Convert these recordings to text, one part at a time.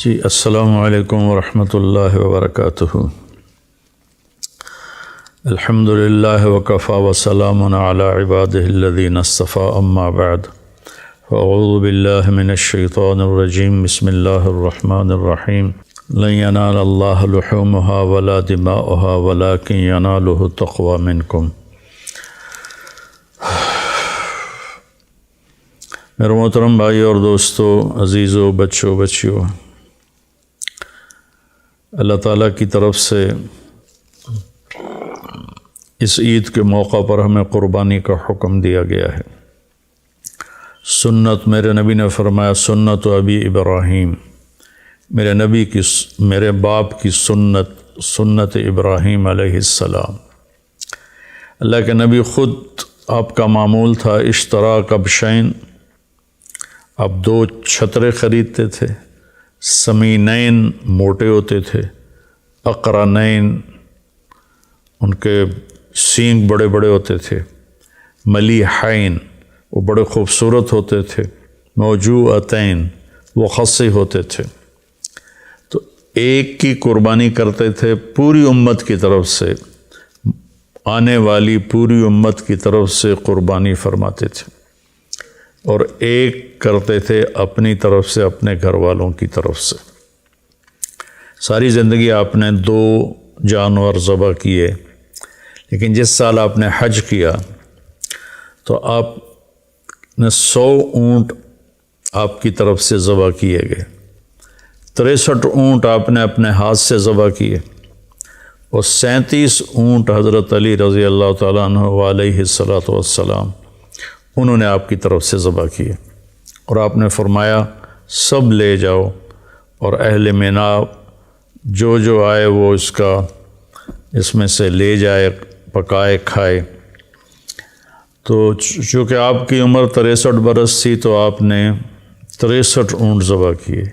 جی السلام علیکم ورحمۃ اللہ وبرکاتہ۔ الحمد للہ وکفیٰ وسلام علی عبادہ الذین اصطفیٰ، اما بعد فاعوذ باللہ من الشیطان الرجیم، بسم اللہ الرحمن الرحیم۔ لن ینال اللہ لحومها ولا دماؤها ولکن ینالہ التقوی منکم۔ میرے محترم بھائی اور دوستو، عزیزو، بچوں، بچیوں، اللہ تعالیٰ کی طرف سے اس عید کے موقع پر ہمیں قربانی کا حکم دیا گیا ہے۔ سنت، میرے نبی نے فرمایا سنت ابی ابراہیم، میرے نبی کی، میرے باپ کی سنت ابراہیم علیہ السلام۔ اللہ کے نبی خود، آپ کا معمول تھا اشتراک بشین، آپ 2 چھترے خریدتے تھے، سمینین موٹے ہوتے تھے، اقرنین ان کے سینگ بڑے بڑے ہوتے تھے، ملیحین وہ بڑے خوبصورت ہوتے تھے، موجوعتین وہ خصی ہوتے تھے۔ تو ایک کی قربانی کرتے تھے، پوری امت کی طرف سے، آنے والی پوری امت کی طرف سے قربانی فرماتے تھے، اور ایک کرتے تھے اپنی طرف سے، اپنے گھر والوں کی طرف سے۔ ساری زندگی آپ نے 2 جانور ذبح کیے، لیکن جس سال آپ نے حج کیا تو آپ نے 100 اونٹ آپ کی طرف سے ذبح کیے گئے، 63 اونٹ آپ نے اپنے ہاتھ سے ذبح کیے، اور 37 اونٹ حضرت علی رضی اللہ تعالیٰ عنہ علیہ الصلاۃ والسلام انہوں نے آپ کی طرف سے ذبح کیے، اور آپ نے فرمایا سب لے جاؤ، اور اہل مینا جو آئے وہ اس میں سے لے جائے، پکائے کھائے۔ تو چونکہ آپ کی عمر 63 برس تھی تو آپ نے 63 اونٹ ذبح کیے۔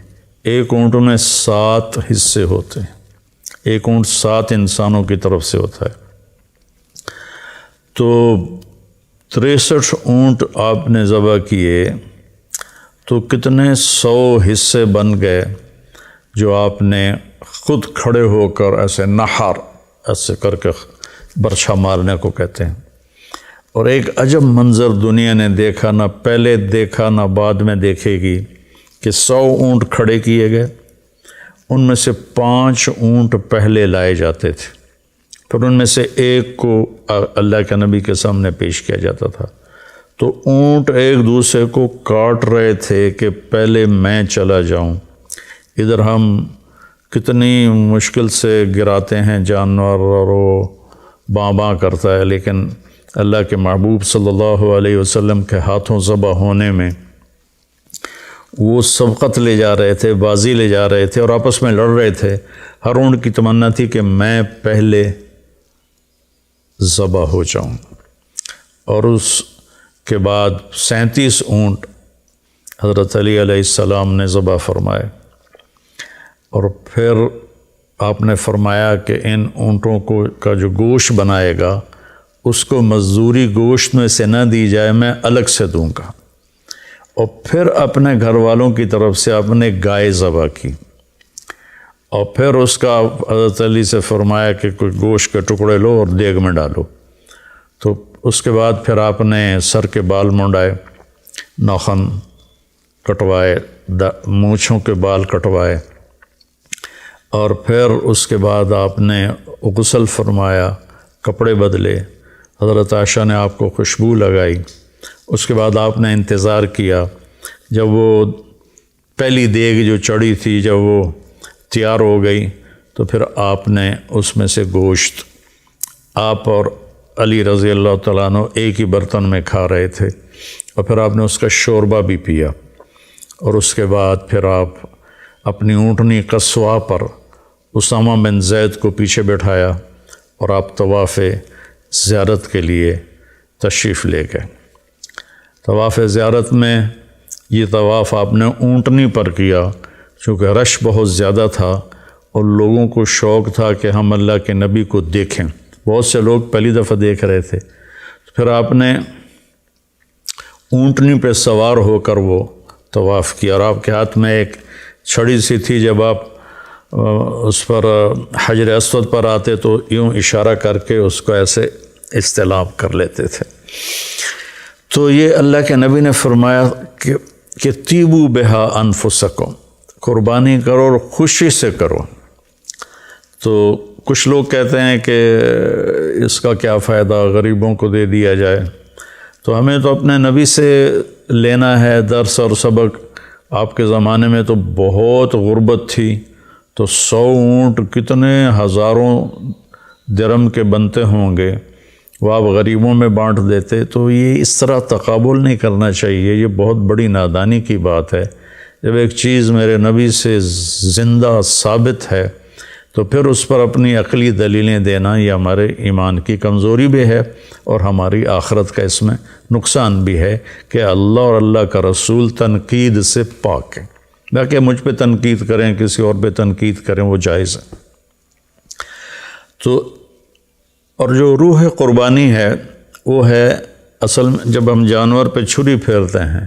ایک اونٹ میں 7 حصے ہوتے ہیں، ایک اونٹ 7 انسانوں کی طرف سے ہوتا ہے۔ تو 63 اونٹ آپ نے ذبح کیے تو کتنے 100 حصے بن گئے، جو آپ نے خود کھڑے ہو کر ایسے نحر ایسے کر کے برچھا مارنے کو کہتے ہیں۔ اور ایک عجب منظر دنیا نے دیکھا، نہ پہلے دیکھا نہ بعد میں دیکھے گی، کہ 100 اونٹ کھڑے کیے گئے، ان میں سے 5 اونٹ پہلے لائے جاتے تھے، پھر ان میں سے ایک کو اللہ کے نبی کے سامنے پیش کیا جاتا تھا۔ تو اونٹ ایک دوسرے کو کاٹ رہے تھے کہ پہلے میں چلا جاؤں۔ ادھر ہم کتنی مشکل سے گراتے ہیں جانور، اور وہ باں باں کرتا ہے، لیکن اللہ کے محبوب صلی اللہ علیہ وسلم کے ہاتھوں ذبح ہونے میں وہ سبقت لے جا رہے تھے، بازی لے جا رہے تھے، اور آپس میں لڑ رہے تھے۔ ہر اونٹ کی تمنا تھی کہ میں پہلے ذبح ہو جاؤں، اور اس کے بعد 37 اونٹ حضرت علی علیہ السلام نے ذبح فرمائے، اور پھر آپ نے فرمایا کہ ان اونٹوں کا جو گوشت بنائے گا اس کو مزدوری گوشت میں سے نہ دی جائے، میں الگ سے دوں گا۔ اور پھر اپنے گھر والوں کی طرف سے آپ نے گائے ذبح کی، اور پھر اس کا حضرت علی سے فرمایا کہ کوئی گوشت کے ٹکڑے لو اور دیگ میں ڈالو۔ تو اس کے بعد پھر آپ نے سر کے بال منڈائے، ناخن کٹوائے، مونچھوں کے بال کٹوائے، اور پھر اس کے بعد آپ نے غسل فرمایا، کپڑے بدلے، حضرت عائشہ نے آپ کو خوشبو لگائی۔ اس کے بعد آپ نے انتظار کیا، جب وہ پہلی دیگ جو چڑھی تھی جب وہ تیار ہو گئی تو پھر آپ نے اس میں سے گوشت، آپ اور علی رضی اللہ تعالیٰ عنہ ایک ہی برتن میں کھا رہے تھے، اور پھر آپ نے اس کا شوربہ بھی پیا، اور اس کے بعد پھر آپ اپنی اونٹنی قصواء پر اسامہ بن زید کو پیچھے بٹھایا، اور آپ طواف زیارت کے لیے تشریف لے گئے۔ طواف زیارت میں یہ طواف آپ نے اونٹنی پر کیا، چونکہ رش بہت زیادہ تھا اور لوگوں کو شوق تھا کہ ہم اللہ کے نبی کو دیکھیں، بہت سے لوگ پہلی دفعہ دیکھ رہے تھے۔ پھر آپ نے اونٹنی پہ سوار ہو کر وہ طواف کیا، اور آپ کے ہاتھ میں ایک چھڑی سی تھی، جب آپ اس پر حجر اسود پر آتے تو یوں اشارہ کر کے اس کو ایسے استلام کر لیتے تھے۔ تو یہ اللہ کے نبی نے فرمایا کہ طیبوا بہا انفسکم، قربانی کرو اور خوشی سے کرو۔ تو کچھ لوگ کہتے ہیں کہ اس کا کیا فائدہ، غریبوں کو دے دیا جائے۔ تو ہمیں تو اپنے نبی سے لینا ہے درس اور سبق۔ آپ کے زمانے میں تو بہت غربت تھی، تو 100 اونٹ کتنے ہزاروں درم کے بنتے ہوں گے، وہ آپ غریبوں میں بانٹ دیتے۔ تو یہ اس طرح تقابل نہیں کرنا چاہیے، یہ بہت بڑی نادانی کی بات ہے۔ جب ایک چیز میرے نبی سے زندہ ثابت ہے تو پھر اس پر اپنی عقلی دلیلیں دینا یہ ہمارے ایمان کی کمزوری بھی ہے، اور ہماری آخرت کا اس میں نقصان بھی ہے کہ اللہ اور اللہ کا رسول تنقید سے پاک ہے۔ باقی مجھ پہ تنقید کریں، کسی اور پہ تنقید کریں، وہ جائز ہے۔ تو اور جو روح قربانی ہے وہ ہے اصل میں جب ہم جانور پہ چھری پھیرتے ہیں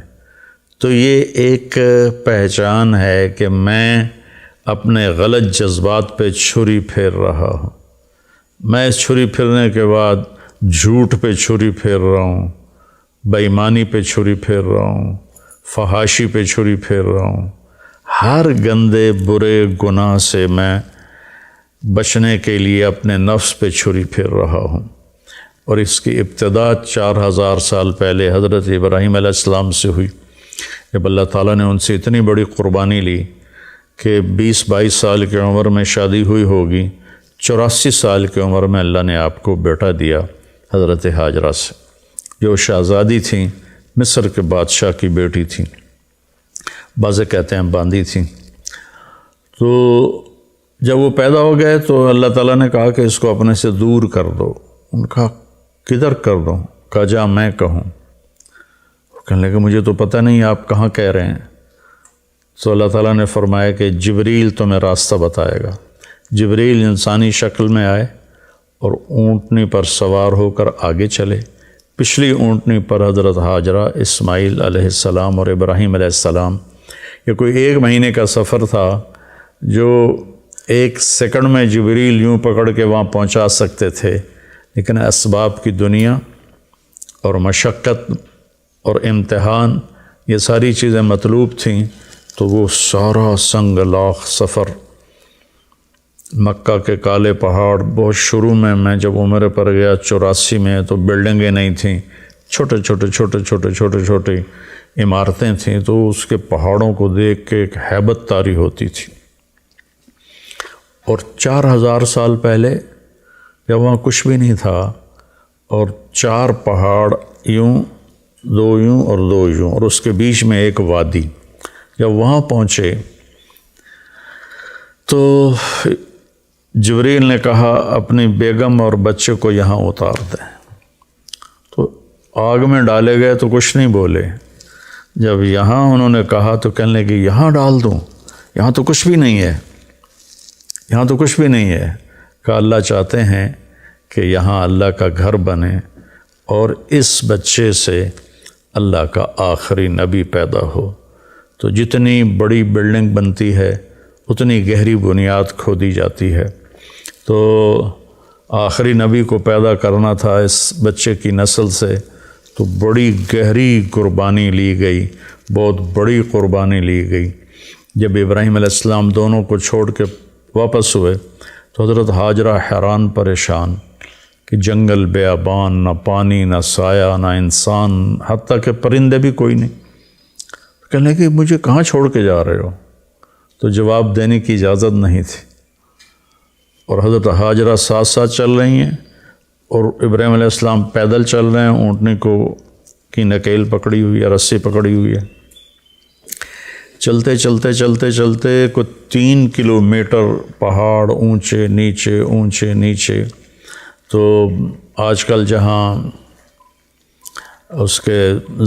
تو یہ ایک پہچان ہے کہ میں اپنے غلط جذبات پہ چھری پھیر رہا ہوں۔ میں اس چھری پھیرنے کے بعد جھوٹ پہ چھری پھیر رہا ہوں، بے ایمانی پہ چھری پھیر رہا ہوں، فحاشی پہ چھری پھیر رہا ہوں۔ ہر گندے برے گناہ سے میں بچنے کے لیے اپنے نفس پہ چھری پھیر رہا ہوں۔ اور اس کی ابتدا 4000 سال پہلے حضرت ابراہیم علیہ السلام سے ہوئی، جب اللہ تعالیٰ نے ان سے اتنی بڑی قربانی لی کہ 20-22 سال کی عمر میں شادی ہوئی ہوگی، 84 سال کی عمر میں اللہ نے آپ کو بیٹا دیا حضرت ہاجرہ سے، جو شہزادی تھیں، مصر کے بادشاہ کی بیٹی تھیں، بعض کہتے ہیں باندی تھیں۔ تو جب وہ پیدا ہو گئے تو اللہ تعالیٰ نے کہا کہ اس کو اپنے سے دور کر دو۔ ان کا کدھر کر دو؟ کہا جا میں کہوں۔ کہنے لگے مجھے تو پتہ نہیں آپ کہاں کہہ رہے ہیں۔ تو اللہ تعالیٰ نے فرمایا کہ جبریل تمہیں راستہ بتائے گا۔ جبریل انسانی شکل میں آئے اور اونٹنی پر سوار ہو کر آگے چلے۔ پچھلی اونٹنی پر حضرت ہاجرہ، اسماعیل علیہ السلام اور ابراہیم علیہ السلام۔ یہ کوئی 1 مہینے کا سفر تھا جو 1 سیکنڈ میں جبریل یوں پکڑ کے وہاں پہنچا سکتے تھے، لیکن اسباب کی دنیا اور مشقت اور امتحان یہ ساری چیزیں مطلوب تھیں، تو وہ سارا سنگ لاخ سفر، مکہ کے کالے پہاڑ، بہت شروع میں جب عمرے پر گیا 84 میں، تو بلڈنگیں نہیں تھیں، چھوٹے عمارتیں تھیں، تو اس کے پہاڑوں کو دیکھ کے ایک ہیبت طاری ہوتی تھی۔ اور 4000 سال پہلے جب وہاں کچھ بھی نہیں تھا، اور 4 پہاڑ یوں، 2 یوں اور 2 یوں، اور اس کے بیچ میں ایک وادی۔ جب وہاں پہنچے تو جبریل نے کہا اپنی بیگم اور بچے کو یہاں اتار دیں۔ تو آگ میں ڈالے گئے تو کچھ نہیں بولے۔ جب یہاں انہوں نے کہا تو کہنے لگے یہاں ڈال دوں، یہاں تو کچھ بھی نہیں ہے، یہاں تو کچھ بھی نہیں ہے۔ کہ اللہ چاہتے ہیں کہ یہاں اللہ کا گھر بنے اور اس بچے سے اللہ کا آخری نبی پیدا ہو۔ تو جتنی بڑی بلڈنگ بنتی ہے اتنی گہری بنیاد کھودی جاتی ہے۔ تو آخری نبی کو پیدا کرنا تھا اس بچے کی نسل سے، تو بڑی گہری قربانی لی گئی، بہت بڑی قربانی لی گئی۔ جب ابراہیم علیہ السلام دونوں کو چھوڑ کے واپس ہوئے تو حضرت ہاجرہ حیران پریشان کہ جنگل بیابان، نہ پانی، نہ سایہ، نہ انسان، حتیٰ کہ پرندے بھی کوئی نہیں۔ کہنے لگے مجھے کہاں چھوڑ کے جا رہے ہو؟ تو جواب دینے کی اجازت نہیں تھی، اور حضرت ہاجرہ ساتھ ساتھ چل رہی ہیں اور ابراہیم علیہ السلام پیدل چل رہے ہیں، اونٹنی کو کی نکیل پکڑی ہوئی ہے، رسی پکڑی ہوئی ہے۔ چلتے چلتے چلتے چلتے کوئی 3 کلومیٹر پہاڑ اونچے نیچے اونچے نیچے۔ تو آج کل جہاں اس کے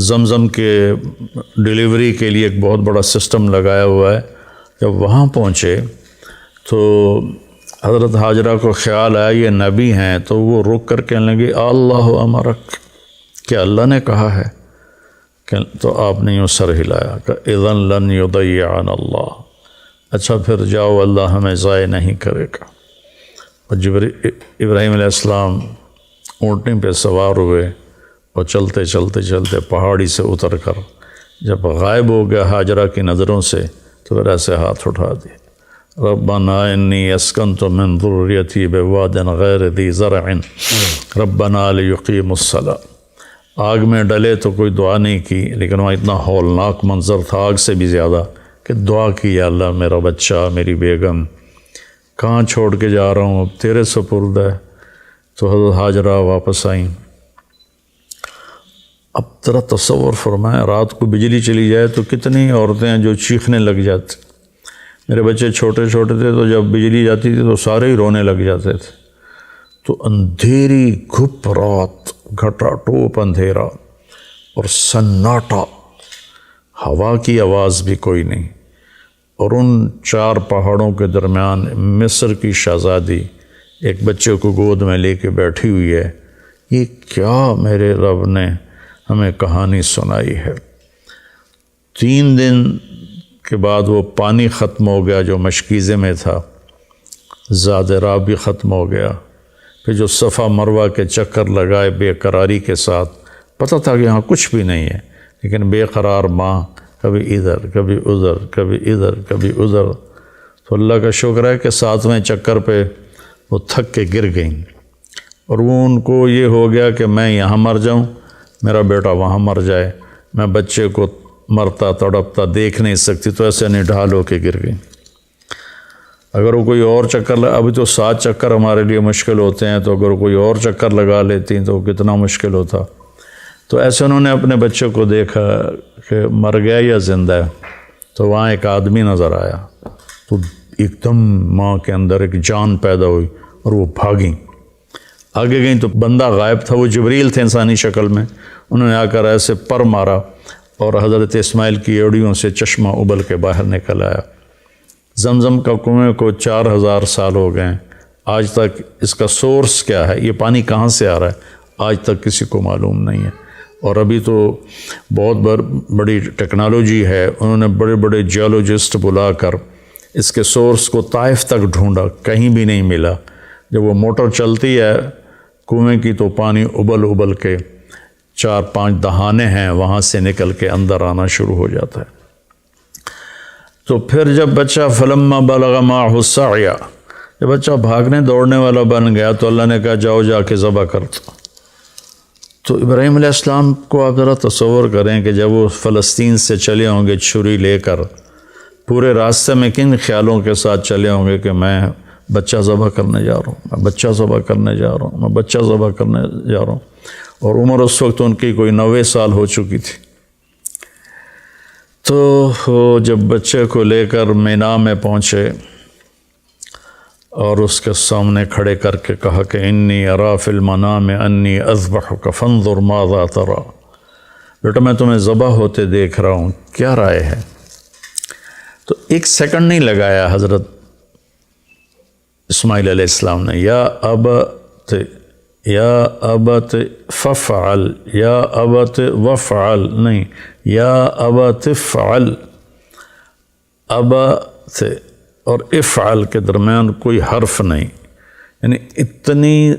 زمزم کے ڈیلیوری کے لیے ایک بہت بڑا سسٹم لگایا ہوا ہے، جب وہاں پہنچے تو حضرت ہاجرہ کو خیال آیا یہ نبی ہیں، تو وہ رک کر کہنے لگے اللہ امرک، کیا اللہ نے کہا ہے؟ تو آپ نے یوں سر ہلایا کہ اذن لن یضیعنا اللہ، اچھا پھر جاؤ، اللہ ہمیں ضائع نہیں کرے گا۔ اور ابراہیم علیہ السلام اونٹنی پہ سوار ہوئے اور چلتے چلتے چلتے پہاڑی سے اتر کر جب غائب ہو گیا ہاجرہ کی نظروں سے تو پھر ایسے ہاتھ اٹھا دیے، ربنا انی اسکنت من ذریتی بواد غیر ذی زرع ربنا لیقیموا الصلاۃ۔ آگ میں ڈلے تو کوئی دعا نہیں کی، لیکن وہاں اتنا ہولناک منظر تھا آگ سے بھی زیادہ کہ دعا کی، یا اللہ میرا بچہ، میری بیگم کہاں چھوڑ کے جا رہا ہوں، اب تیرے سپرد ہے۔ تو حضرت ہاجرہ واپس آئیں۔ اب ذرا تصور فرمائیں، رات کو بجلی چلی جائے تو کتنی عورتیں ہیں جو چیخنے لگ جاتی۔ میرے بچے چھوٹے چھوٹے تھے تو جب بجلی جاتی تھی تو سارے ہی رونے لگ جاتے تھے۔ تو اندھیری گھپ رات، گھٹا ٹوپ اندھیرا اور سناٹا، ہوا کی آواز بھی کوئی نہیں، اور ان 4 پہاڑوں کے درمیان مصر کی شہزادی ایک بچے کو گود میں لے کے بیٹھی ہوئی ہے۔ یہ کیا میرے رب نے ہمیں کہانی سنائی ہے۔ 3 دن کے بعد وہ پانی ختم ہو گیا جو مشکیزے میں تھا، زاد راہ بھی ختم ہو گیا۔ پھر جو صفا مروہ کے چکر لگائے بے قراری کے ساتھ، پتہ تھا کہ یہاں کچھ بھی نہیں ہے، لیکن بے قرار ماں کبھی ادھر کبھی ادھر کبھی ادھر کبھی ادھر۔ تو اللہ کا شکر ہے کہ 7ویں چکر پہ وہ تھک کے گر گئیں، اور وہ ان کو یہ ہو گیا کہ میں یہاں مر جاؤں، میرا بیٹا وہاں مر جائے، میں بچے کو مرتا تڑپتا دیکھ نہیں سکتی، تو ایسے نڈھال ہو کے گر گئیں۔ اگر وہ کوئی اور چکر ابھی تو 7 چکر ہمارے لیے مشکل ہوتے ہیں، تو اگر کوئی اور چکر لگا لیتی تو کتنا مشکل ہوتا۔ تو ایسے انہوں نے اپنے بچے کو دیکھا کہ مر گیا یا زندہ ہے، تو وہاں ایک آدمی نظر آیا، تو ایک دم ماں کے اندر ایک جان پیدا ہوئی اور وہ بھاگیں۔ آگے گئیں تو بندہ غائب تھا، وہ جبریل تھے انسانی شکل میں۔ انہوں نے آ کر ایسے پر مارا اور حضرت اسماعیل کی ایڑیوں سے چشمہ ابل کے باہر نکل آیا۔ زمزم کا کنویں کو 4000 سال ہو گئے ہیں، آج تک اس کا سورس کیا ہے، یہ پانی کہاں سے آ رہا ہے، آج تک کسی کو معلوم نہیں ہے۔ اور ابھی تو بہت بڑی ٹیکنالوجی ہے، انہوں نے بڑے بڑے جیولوجسٹ بلا کر اس کے سورس کو طائف تک ڈھونڈا، کہیں بھی نہیں ملا۔ جب وہ موٹر چلتی ہے کنویں کی تو پانی ابل کے 4-5 دہانے ہیں وہاں سے نکل کے اندر آنا شروع ہو جاتا ہے۔ تو پھر جب بچہ فلما بلغ معه السعی، جب بچہ بھاگنے دوڑنے والا بن گیا تو اللہ نے کہا جاؤ جا کے ذبح کر دو۔ تو ابراہیم علیہ السلام کو آپ ذرا تصور کریں کہ جب وہ فلسطین سے چلے ہوں گے چھری لے کر، پورے راستے میں کن خیالوں کے ساتھ چلے ہوں گے کہ میں بچہ ذبح کرنے جا رہا ہوں، میں بچہ ذبح کرنے جا رہا ہوں، میں بچہ ذبح کرنے جا رہا ہوں۔ اور عمر اس وقت ان کی کوئی 90 سال ہو چکی تھی۔ تو جب بچے کو لے کر مینا میں پہنچے اور اس کے سامنے کھڑے کر کے کہا کہ انی ارا فی المنام انی اذبحک فانظر ماذا تری، بیٹا میں تمہیں ذبح ہوتے دیکھ رہا ہوں، کیا رائے ہے؟ تو 1 سیکنڈ نہیں لگایا حضرت اسماعیل علیہ السلام نے، یا ابت ففعل، یا ابت وفعل نہیں، یا ابت فعل، ابت اور افعل کے درمیان کوئی حرف نہیں، یعنی اتنی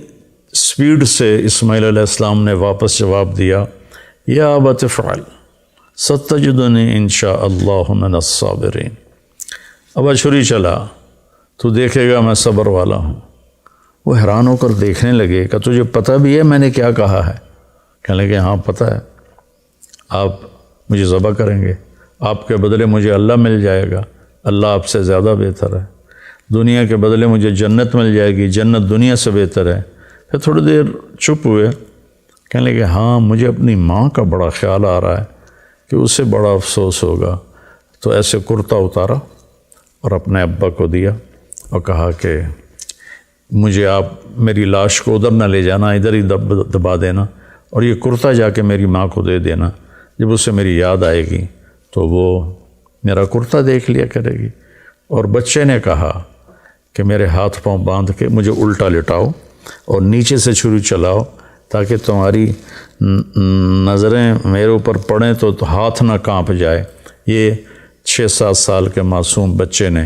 سپیڈ سے اسماعیل علیہ السلام نے واپس جواب دیا، یا ابت افعل ستجدنی انشاء اللہ من الصابرین۔ اب چھری چلا تو دیکھے گا میں صبر والا ہوں۔ وہ حیران ہو کر دیکھنے لگے کہ تجھے پتہ بھی ہے میں نے کیا کہا ہے؟ کہنے لگے ہاں پتہ ہے، آپ مجھے ذبح کریں گے، آپ کے بدلے مجھے اللہ مل جائے گا، اللہ آپ سے زیادہ بہتر ہے، دنیا کے بدلے مجھے جنت مل جائے گی، جنت دنیا سے بہتر ہے۔ پھر تھوڑی دیر چپ ہوئے، کہنے لگے ہاں مجھے اپنی ماں کا بڑا خیال آ رہا ہے کہ اسے بڑا افسوس ہوگا۔ تو ایسے کرتا اتارا اور اپنے ابا کو دیا اور کہا کہ مجھے آپ میری لاش کو ادھر نہ لے جانا، ادھر ہی دبا دینا، اور یہ کرتا جا کے میری ماں کو دے دینا، جب اسے میری یاد آئے گی تو وہ میرا کرتا دیکھ لیا کرے گی۔ اور بچے نے کہا کہ میرے ہاتھ پاؤں باندھ کے مجھے الٹا لٹاؤ اور نیچے سے چھری چلاؤ تاکہ تمہاری نظریں میرے اوپر پڑیں تو ہاتھ نہ کانپ جائے، یہ 6-7 سال کے معصوم بچے نے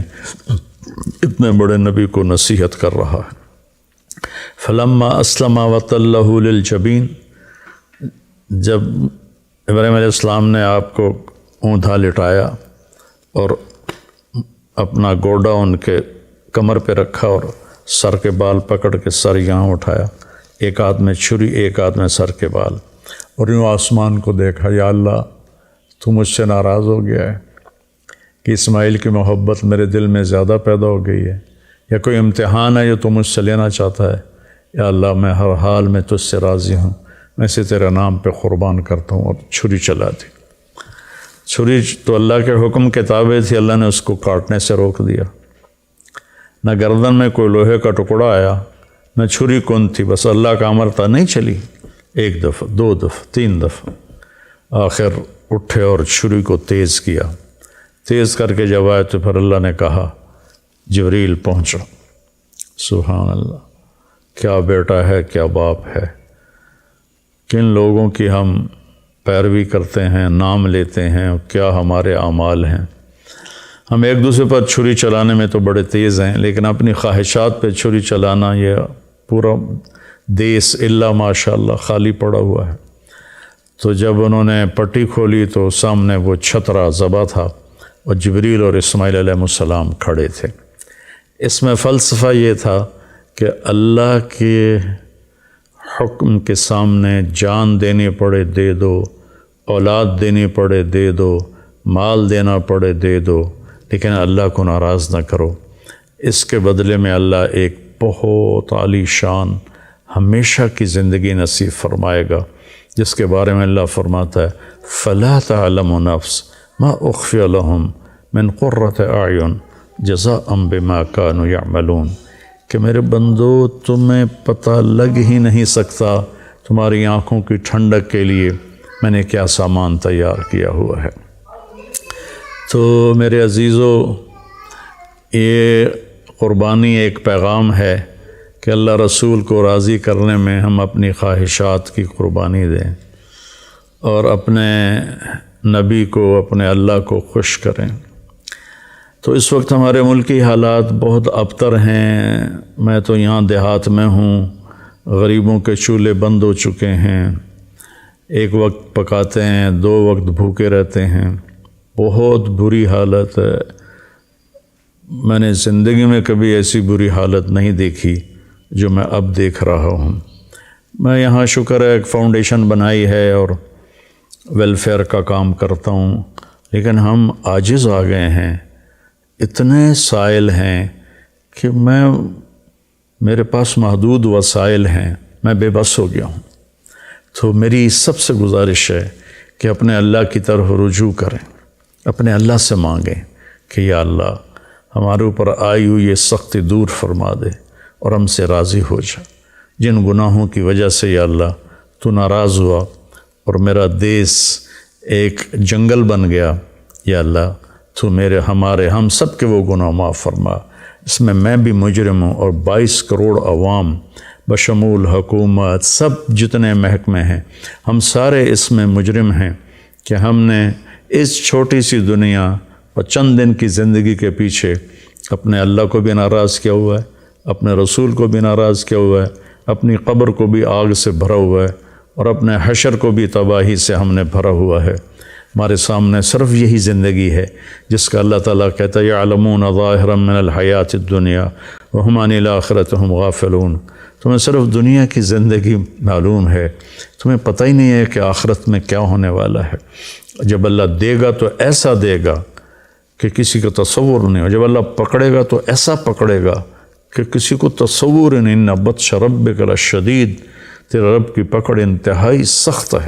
اتنے بڑے نبی کو نصیحت کر رہا ہے۔ فلما اسلم وتلہ للجبین، جب ابراہیم علیہ السلام نے آپ کو اونٹھا لٹایا اور اپنا گوڈا ان کے کمر پہ رکھا اور سر کے بال پکڑ کے سر یہاں اٹھایا، ایک ہاتھ میں چھری ایک ہاتھ میں سر کے بال، اور یوں آسمان کو دیکھا، یا اللہ تو مجھ سے ناراض ہو گیا ہے کہ اسماعیل کی محبت میرے دل میں زیادہ پیدا ہو گئی ہے، یا کوئی امتحان ہے جو تو مجھ سے لینا چاہتا ہے؟ یا اللہ میں ہر حال میں تجھ سے راضی ہوں، میں اسے تیرے نام پہ قربان کرتا ہوں، اور چھری چلا دی۔ چھری تو اللہ کے حکم کے تابع تھی، اللہ نے اس کو کاٹنے سے روک دیا۔ نہ گردن میں کوئی لوہے کا ٹکڑا آیا، نہ چھری کون تھی، بس اللہ کا امر تھا، نہیں چلی، 1 دفعہ 2 دفعہ 3 دفعہ، آخر اٹھے اور چھری کو تیز کیا۔ تیز کر کے جب آئے تو پھر اللہ نے کہا جبریل پہنچو۔ سبحان اللہ، کیا بیٹا ہے، کیا باپ ہے، کن لوگوں کی ہم پیروی کرتے ہیں، نام لیتے ہیں، کیا ہمارے اعمال ہیں۔ ہم ایک دوسرے پر چھری چلانے میں تو بڑے تیز ہیں، لیکن اپنی خواہشات پہ چھری چلانا، یہ پورا دیس الا ماشاء اللہ خالی پڑا ہوا ہے۔ تو جب انہوں نے پٹی کھولی تو سامنے وہ چھترا ذبح تھا اور جبریل اور اسماعیل علیہ السلام کھڑے تھے۔ اس میں فلسفہ یہ تھا کہ اللہ کے حکم کے سامنے جان دینی پڑے دے دو، اولاد دینی پڑے دے دو، مال دینا پڑے دے دو، لیکن اللہ کو ناراض نہ کرو۔ اس کے بدلے میں اللہ ایک بہت عالی شان ہمیشہ کی زندگی نصیب فرمائے گا، جس کے بارے میں اللہ فرماتا ہے فَلَا تَعْلَمُ نَفْسٌ مَا أُخْفِيَ لَهُم مِّن قُرَّةِ أَعْيُنٍ جَزَاءً بِمَا كَانُوا يَعْمَلُونَ، کہ میرے بندو تمہیں پتہ لگ ہی نہیں سکتا تمہاری آنکھوں کی ٹھنڈک کے لیے میں نے کیا سامان تیار کیا ہوا ہے۔ تو میرے عزیزو، یہ قربانی ایک پیغام ہے کہ اللہ رسول کو راضی کرنے میں ہم اپنی خواہشات کی قربانی دیں اور اپنے نبی کو، اپنے اللہ کو خوش کریں۔ تو اس وقت ہمارے ملکی حالات بہت ابتر ہیں۔ میں تو یہاں دیہات میں ہوں، غریبوں کے چولہے بند ہو چکے ہیں، 1 وقت پکاتے ہیں، 2 وقت بھوکے رہتے ہیں، بہت بری حالت ہے۔ میں نے زندگی میں کبھی ایسی بری حالت نہیں دیکھی جو میں اب دیکھ رہا ہوں۔ میں یہاں شکر ہے ایک فاؤنڈیشن بنائی ہے اور ویلفیئر کا کام کرتا ہوں، لیکن ہم عاجز آ گئے ہیں، اتنے سائل ہیں کہ میرے پاس محدود وسائل ہیں، میں بے بس ہو گیا ہوں۔ تو میری سب سے گزارش ہے کہ اپنے اللہ کی طرف رجوع کریں، اپنے اللہ سے مانگیں کہ یا اللہ ہمارے اوپر آئی ہوئی یہ سختی دور فرما دے اور ہم سے راضی ہو جا۔ جن گناہوں کی وجہ سے یا اللہ تو ناراض ہوا اور میرا دیس ایک جنگل بن گیا، یا اللہ تو ہم سب کے وہ گناہ معاف فرما۔ اس میں بھی مجرم ہوں، اور 22 کروڑ عوام بشمول حکومت سب جتنے محکمے ہیں، ہم سارے اس میں مجرم ہیں کہ ہم نے اس چھوٹی سی دنیا اور چند دن کی زندگی کے پیچھے اپنے اللہ کو بھی ناراض کیا ہوا ہے، اپنے رسول کو بھی ناراض کیا ہوا ہے، اپنی قبر کو بھی آگ سے بھرا ہوا ہے، اور اپنے حشر کو بھی تباہی سے ہم نے بھرا ہوا ہے۔ ہمارے سامنے صرف یہی زندگی ہے جس کا اللہ تعالیٰ کہتا ہے یعلمون ظاہرا من الحیات الدنیا وہم عن الآخرۃ ہم غافلون۔ تمہیں صرف دنیا کی زندگی معلوم ہے، تمہیں پتہ ہی نہیں ہے کہ آخرت میں کیا ہونے والا ہے۔ جب اللہ دے گا تو ایسا دے گا کہ کسی کا تصور نہیں ہو، جب اللہ پکڑے گا تو ایسا پکڑے گا کہ کسی کو تصور نہیں۔ ان بطش ربک لشدید، تیرے رب کی پکڑ انتہائی سخت ہے۔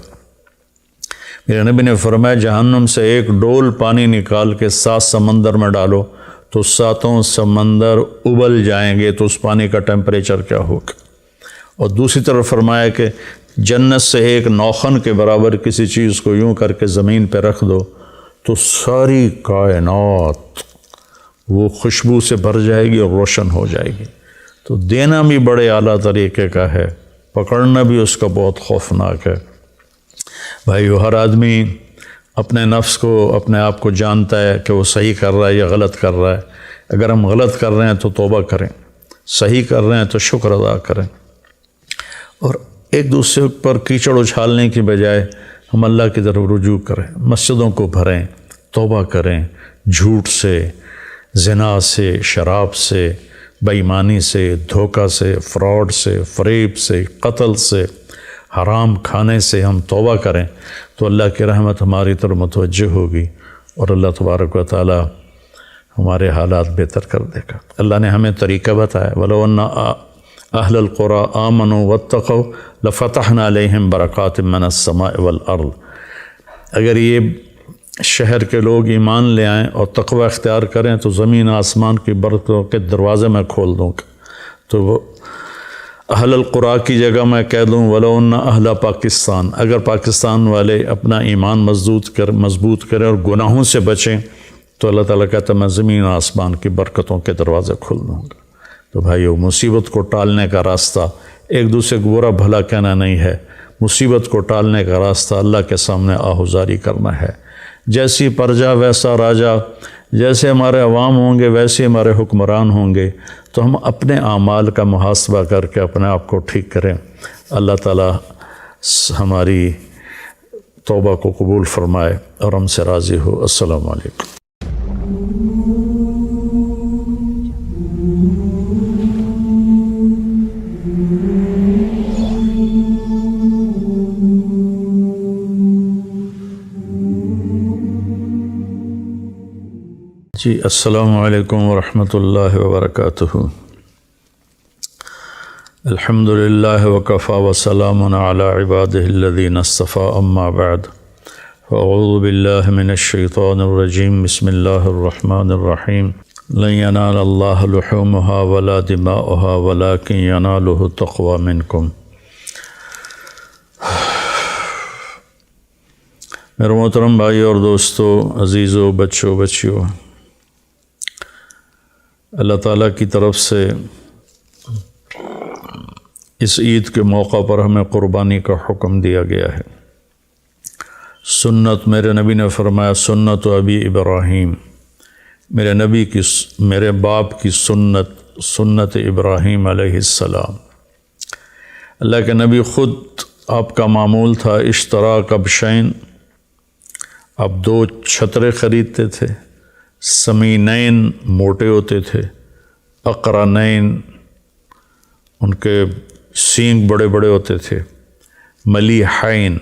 میرے نبی نے فرمایا جہنم سے ایک ڈول پانی نکال کے 7 سمندر میں ڈالو تو 7 سمندر ابل جائیں گے، تو اس پانی کا ٹیمپریچر کیا ہوگا۔ اور دوسری طرف فرمایا کہ جنت سے ایک نوخن کے برابر کسی چیز کو یوں کر کے زمین پہ رکھ دو تو ساری کائنات وہ خوشبو سے بھر جائے گی اور روشن ہو جائے گی۔ تو دینا بھی بڑے اعلیٰ طریقے کا ہے، پکڑنا بھی اس کا بہت خوفناک ہے۔ بھائیو، ہر آدمی اپنے نفس کو اپنے آپ کو جانتا ہے کہ وہ صحیح کر رہا ہے یا غلط کر رہا ہے۔ اگر ہم غلط کر رہے ہیں تو توبہ کریں، صحیح کر رہے ہیں تو شکر ادا کریں، اور ایک دوسرے پر کیچڑ اچھالنے کی بجائے ہم اللہ کی طرف رجوع کریں، مسجدوں کو بھریں، توبہ کریں، جھوٹ سے، زنا سے، شراب سے، بے ایمانی سے، دھوکہ سے، فراڈ سے، فریب سے، قتل سے، حرام کھانے سے ہم توبہ کریں تو اللہ کی رحمت ہماری طرف متوجہ ہوگی اور اللہ تبارک و تعالی ہمارے حالات بہتر کر دے گا۔ اللہ نے ہمیں طریقہ بتایا، وَلَوْ أَنَّ أَهْلَ الْقُرَىٰ آمَنُوا وَاتَّقَوْا لَفَتَحْنَا عَلَيْهِمْ بَرَكَاتٍ مِّنَ السَّمَاءِ وَالْأَرْضِ۔ اگر یہ شہر کے لوگ ایمان لے آئیں اور تقوی اختیار کریں تو زمین آسمان کی برکتوں کے دروازے میں کھول دوں گا۔ تو وہ اہل القرآن کی جگہ میں کہہ دوں وَلَوْ أَنَّ أَهْلَ پاکستان، اگر پاکستان والے اپنا ایمان مضبوط کریں اور گناہوں سے بچیں تو اللہ تعالیٰ کہتا ہے میں زمین آسمان کی برکتوں کے دروازے کھول دوں گا۔ تو بھائیو، مصیبت کو ٹالنے کا راستہ ایک دوسرے کو برا بھلا کہنا نہیں ہے، مصیبت کو ٹالنے کا راستہ اللہ کے سامنے آہوزاری کرنا ہے۔ جیسی پرجا ویسا راجا، جیسے ہمارے عوام ہوں گے ویسے ہمارے حکمران ہوں گے، تو ہم اپنے اعمال کا محاسبہ کر کے اپنے آپ کو ٹھیک کریں۔ اللہ تعالیٰ ہماری توبہ کو قبول فرمائے اور ہم سے راضی ہو۔ السلام علیکم۔ جی السلام علیکم ورحمۃ اللہ وبرکاتہ۔ الحمد للہ وکفیٰ وسلام علی عبادہ الذین اصطفیٰ، اما بعد، فاعوذ باللہ من الشیطان الرجیم، بسم اللہ الرحمن الرحیم۔ لن ینال اللہ لحومها ولا دماؤها ولکن ینالہ التقوی منکم۔ میرے محترم بھائی اور دوستو، عزیزو، بچوں، بچیوں، اللہ تعالیٰ کی طرف سے اس عید کے موقع پر ہمیں قربانی کا حکم دیا گیا ہے۔ سنت، میرے نبی نے فرمایا سنت ابی ابراہیم، میرے باپ کی سنت ابراہیم علیہ السلام۔ اللہ کے نبی خود، آپ کا معمول تھا اشتراک ابشین، آپ 2 چھترے خریدتے تھے، سمینین موٹے ہوتے تھے، اقرنین ان کے سینگ بڑے بڑے ہوتے تھے، ملیحین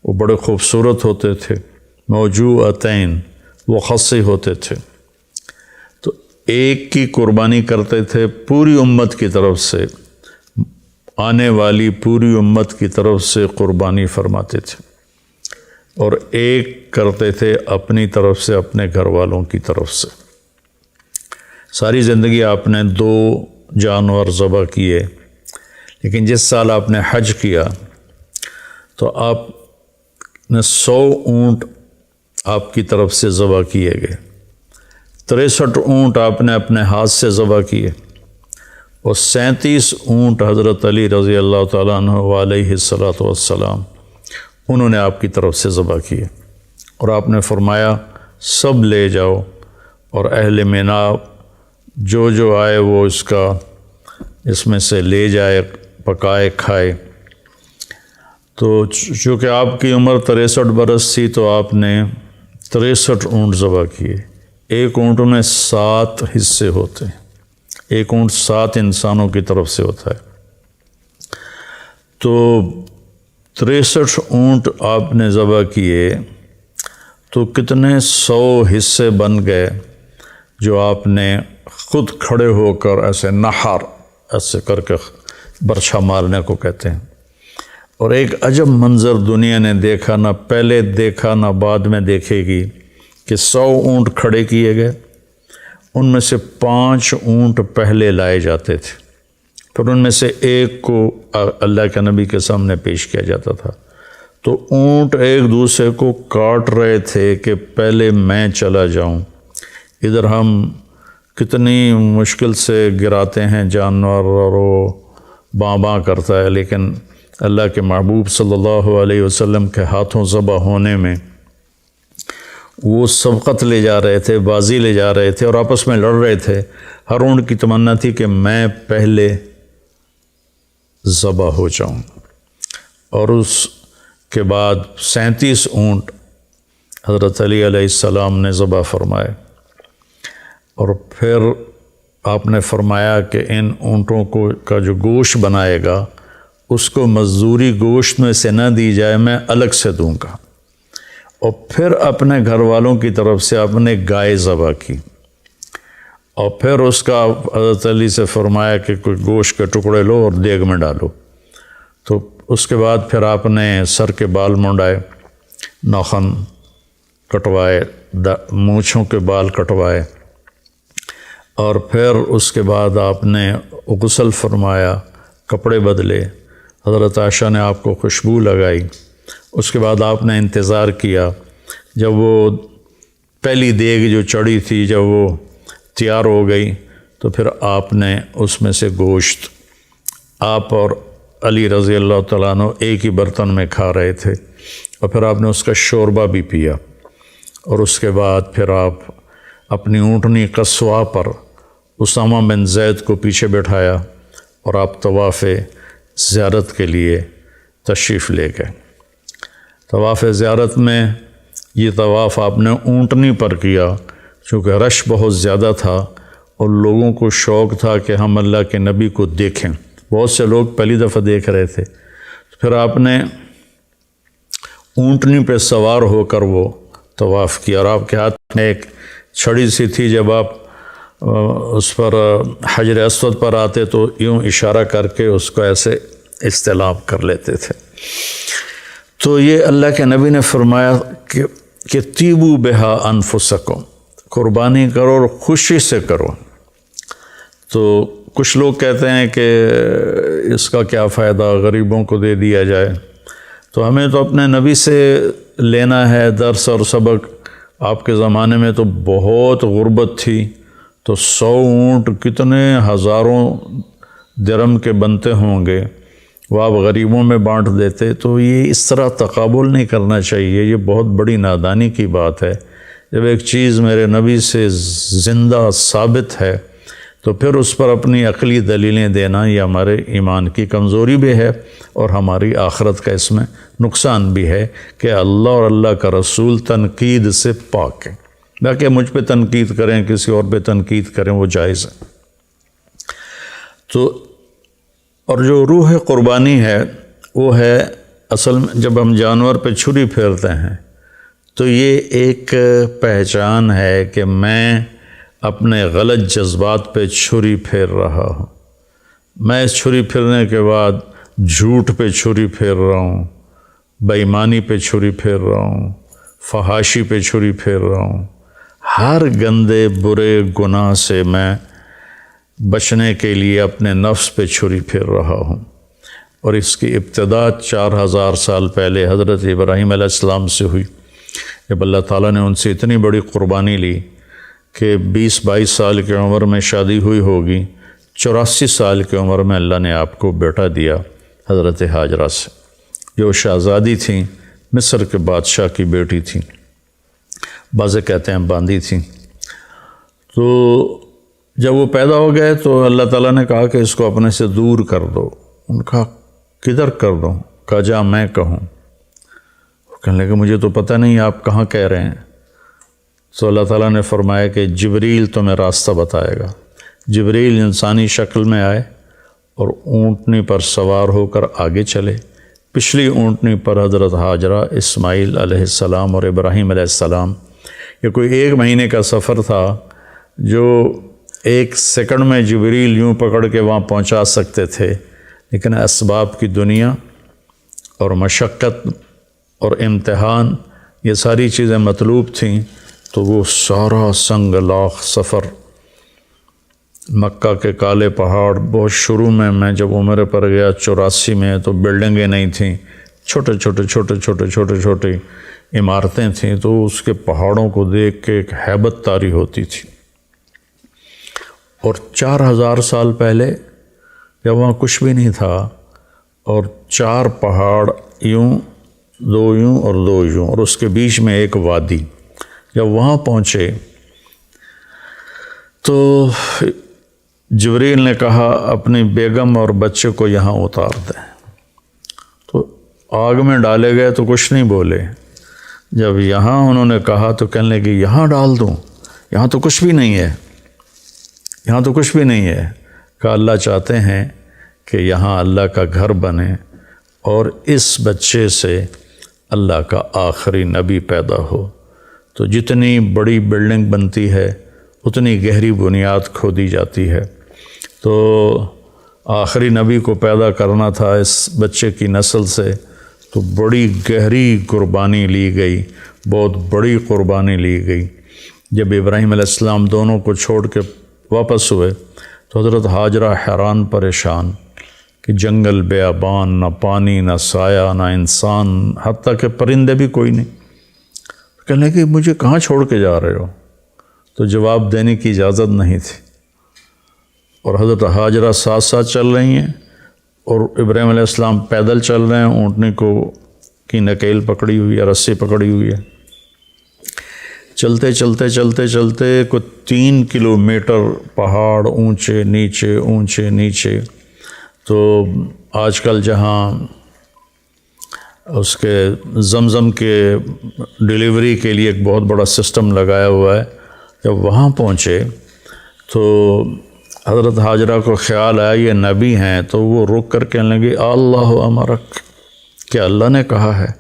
وہ بڑے خوبصورت ہوتے تھے، موجوعتین وہ خصی ہوتے تھے۔ تو ایک کی قربانی کرتے تھے پوری امت کی طرف سے، آنے والی پوری امت کی طرف سے قربانی فرماتے تھے، اور ایک کرتے تھے اپنی طرف سے، اپنے گھر والوں کی طرف سے۔ ساری زندگی آپ نے 2 جانور ذبح کیے، لیکن جس سال آپ نے حج کیا تو آپ نے 100 اونٹ آپ کی طرف سے ذبح کیے گئے، 63 اونٹ آپ نے اپنے ہاتھ سے ذبح کیے، اور 37 اونٹ حضرت علی رضی اللہ تعالیٰ عنہ علیہ الصلاۃ والسلام انہوں نے آپ کی طرف سے ذبح کیے، اور آپ نے فرمایا سب لے جاؤ، اور اہل مینا جو آئے وہ اس میں سے لے جائے، پکائے کھائے۔ تو چونکہ آپ کی عمر 63 برس تھی تو آپ نے 63 اونٹ ذبح کیے۔ ایک اونٹ میں 7 حصے ہوتے ہیں، ایک اونٹ 7 انسانوں کی طرف سے ہوتا ہے۔ تو 63 اونٹ آپ نے ذبح کیے تو کتنے 100 حصے بن گئے جو آپ نے خود کھڑے ہو کر ایسے نحر ایسے کر کے برچھا مارنے کو کہتے ہیں۔ اور ایک عجب منظر دنیا نے دیکھا، نہ پہلے دیکھا نہ بعد میں دیکھے گی، کہ 100 اونٹ کھڑے کیے گئے، ان میں سے 5 اونٹ پہلے لائے جاتے تھے، پھر ان میں سے ایک کو اللہ کے نبی کے سامنے پیش کیا جاتا تھا۔ تو اونٹ ایک دوسرے کو کاٹ رہے تھے کہ پہلے میں چلا جاؤں۔ ادھر ہم کتنی مشکل سے گراتے ہیں جانور اور وہ باں باں کرتا ہے، لیکن اللہ کے محبوب صلی اللہ علیہ وسلم کے ہاتھوں ذبح ہونے میں وہ سبقت لے جا رہے تھے، بازی لے جا رہے تھے اور آپس میں لڑ رہے تھے۔ ہر اونٹ کی تمنا تھی کہ میں پہلے ذبح ہو جاؤں، اور اس کے بعد 37 اونٹ حضرت علی علیہ السلام نے ذبح فرمائے، اور پھر آپ نے فرمایا کہ ان اونٹوں کا جو گوشت بنائے گا اس کو مزدوری گوشت میں سے نہ دی جائے، میں الگ سے دوں گا۔ اور پھر اپنے گھر والوں کی طرف سے آپ نے گائے ذبح کی، اور پھر اس کا حضرت علی سے فرمایا کہ کوئی گوشت کے ٹکڑے لو اور دیگ میں ڈالو۔ تو اس کے بعد پھر آپ نے سر کے بال منڈائے، ناخن کٹوائے، مونچھوں کے بال کٹوائے، اور پھر اس کے بعد آپ نے غسل فرمایا، کپڑے بدلے، حضرت عائشہ نے آپ کو خوشبو لگائی۔ اس کے بعد آپ نے انتظار کیا، جب وہ پہلی دیگ جو چڑھی تھی جب وہ تیار ہو گئی تو پھر آپ نے اس میں سے گوشت، آپ اور علی رضی اللہ تعالیٰ عنہ ایک ہی برتن میں کھا رہے تھے، اور پھر آپ نے اس کا شوربہ بھی پیا، اور اس کے بعد پھر آپ اپنی اونٹنی قصواء پر اسامہ بن زید کو پیچھے بٹھایا اور آپ طواف زیارت کے لیے تشریف لے گئے۔ طواف زیارت میں یہ طواف آپ نے اونٹنی پر کیا، چونکہ رش بہت زیادہ تھا اور لوگوں کو شوق تھا کہ ہم اللہ کے نبی کو دیکھیں، بہت سے لوگ پہلی دفعہ دیکھ رہے تھے۔ پھر آپ نے اونٹنی پہ سوار ہو کر وہ طواف کیا، اور آپ کے ہاتھ میں ایک چھڑی سی تھی، جب آپ اس پر حجر اسود پر آتے تو یوں اشارہ کر کے اس کو ایسے استلام کر لیتے تھے۔ تو یہ اللہ کے نبی نے فرمایا کہ تیبو بہا انفسکم، قربانی کرو اور خوشی سے کرو۔ تو کچھ لوگ کہتے ہیں کہ اس کا کیا فائدہ، غریبوں کو دے دیا جائے۔ تو ہمیں تو اپنے نبی سے لینا ہے درس اور سبق۔ آپ کے زمانے میں تو بہت غربت تھی، تو 100 اونٹ کتنے ہزاروں درہم کے بنتے ہوں گے، وہ آپ غریبوں میں بانٹ دیتے۔ تو یہ اس طرح تقابل نہیں کرنا چاہیے، یہ بہت بڑی نادانی کی بات ہے۔ جب ایک چیز میرے نبی سے زندہ ثابت ہے تو پھر اس پر اپنی عقلی دلیلیں دینا یہ ہمارے ایمان کی کمزوری بھی ہے، اور ہماری آخرت کا اس میں نقصان بھی ہے کہ اللہ اور اللہ کا رسول تنقید سے پاک ہے۔ باقی مجھ پہ تنقید کریں، کسی اور پہ تنقید کریں، وہ جائز ہے۔ تو اور جو روح قربانی ہے وہ ہے اصل میں جب ہم جانور پہ چھری پھیرتے ہیں تو یہ ایک پہچان ہے کہ میں اپنے غلط جذبات پہ چھری پھیر رہا ہوں، میں اس چھری پھیرنے کے بعد جھوٹ پہ چھری پھیر رہا ہوں، بے ایمانی پہ چھری پھیر رہا ہوں، فحاشی پہ چھری پھیر رہا ہوں، ہر گندے برے گناہ سے میں بچنے کے لیے اپنے نفس پہ چھری پھیر رہا ہوں۔ اور اس کی ابتدا 4000 سال پہلے حضرت ابراہیم علیہ السلام سے ہوئی، جب اللہ تعالیٰ نے ان سے اتنی بڑی قربانی لی کہ 20-22 سال کی عمر میں شادی ہوئی ہوگی، 84 سال کی عمر میں اللہ نے آپ کو بیٹا دیا حضرت ہاجرہ سے، جو شہزادی تھیں، مصر کے بادشاہ کی بیٹی تھیں، بعض کہتے ہیں باندھی تھیں۔ تو جب وہ پیدا ہو گئے تو اللہ تعالیٰ نے کہا کہ اس کو اپنے سے دور کر دو۔ ان کا کدھر کر دو؟ کہا جا میں کہوں۔ کہنے لگے مجھے تو پتہ نہیں آپ کہاں کہہ رہے ہیں۔ تو اللہ تعالیٰ نے فرمایا کہ جبریل تمہیں راستہ بتائے گا۔ جبریل انسانی شکل میں آئے اور اونٹنی پر سوار ہو کر آگے چلے۔ پچھلی اونٹنی پر حضرت ہاجرہ، اسماعیل علیہ السلام اور ابراہیم علیہ السلام۔ یہ کوئی 1 مہینے کا سفر تھا جو 1 سیکنڈ میں جبریل یوں پکڑ کے وہاں پہنچا سکتے تھے، لیکن اسباب کی دنیا اور مشقت اور امتحان یہ ساری چیزیں مطلوب تھیں، تو وہ سارا سنگ لاخ سفر مکہ کے کالے پہاڑ، بہت شروع میں جب عمرے پر گیا 84 میں، تو بلڈنگیں نہیں تھیں، چھوٹے عمارتیں تھیں، تو اس کے پہاڑوں کو دیکھ کے ایک ہیبت طاری ہوتی تھی۔ اور 4000 سال پہلے جب وہاں کچھ بھی نہیں تھا، اور 4 پہاڑ یوں، 2 یوں اور 2 یوں، اور اس کے بیچ میں ایک وادی جب وہاں پہنچے تو جبریل نے کہا اپنی بیگم اور بچے کو یہاں اتار دیں، تو آگ میں ڈالے گئے تو کچھ نہیں بولے، جب یہاں انہوں نے کہا تو کہنے لگے یہاں ڈال دوں، یہاں تو کچھ بھی نہیں ہے، یہاں تو کچھ بھی نہیں ہے۔ کہ اللہ چاہتے ہیں کہ یہاں اللہ کا گھر بنے اور اس بچے سے اللہ کا آخری نبی پیدا ہو، تو جتنی بڑی بلڈنگ بنتی ہے اتنی گہری بنیاد کھودی جاتی ہے، تو آخری نبی کو پیدا کرنا تھا اس بچے کی نسل سے، تو بڑی گہری قربانی لی گئی، بہت بڑی قربانی لی گئی۔ جب ابراہیم علیہ السلام دونوں کو چھوڑ کے واپس ہوئے تو حضرت ہاجرہ حیران پریشان کہ جنگل بیابان، نہ پانی، نہ سایہ، نہ انسان، حتیٰ کہ پرندے بھی کوئی نہیں۔ کہنے کہ مجھے کہاں چھوڑ کے جا رہے ہو؟ تو جواب دینے کی اجازت نہیں تھی، اور حضرت ہاجرہ ساتھ ساتھ چل رہی ہیں اور ابراہیم علیہ السلام پیدل چل رہے ہیں، اونٹنے کو کی نکیل پکڑی ہوئی ہے، رسی پکڑی ہوئی ہے۔ چلتے چلتے چلتے چلتے کوئی 3 کلومیٹر پہاڑ اونچے نیچے اونچے نیچے، تو آج کل جہاں اس کے زمزم کے ڈیلیوری کے لیے ایک بہت بڑا سسٹم لگایا ہوا ہے، جب وہاں پہنچے تو حضرت ہاجرہ کو خیال آیا یہ نبی ہیں، تو وہ رک کر کہنے لگے اللہ امرک، کہ اللہ نے کہا ہے؟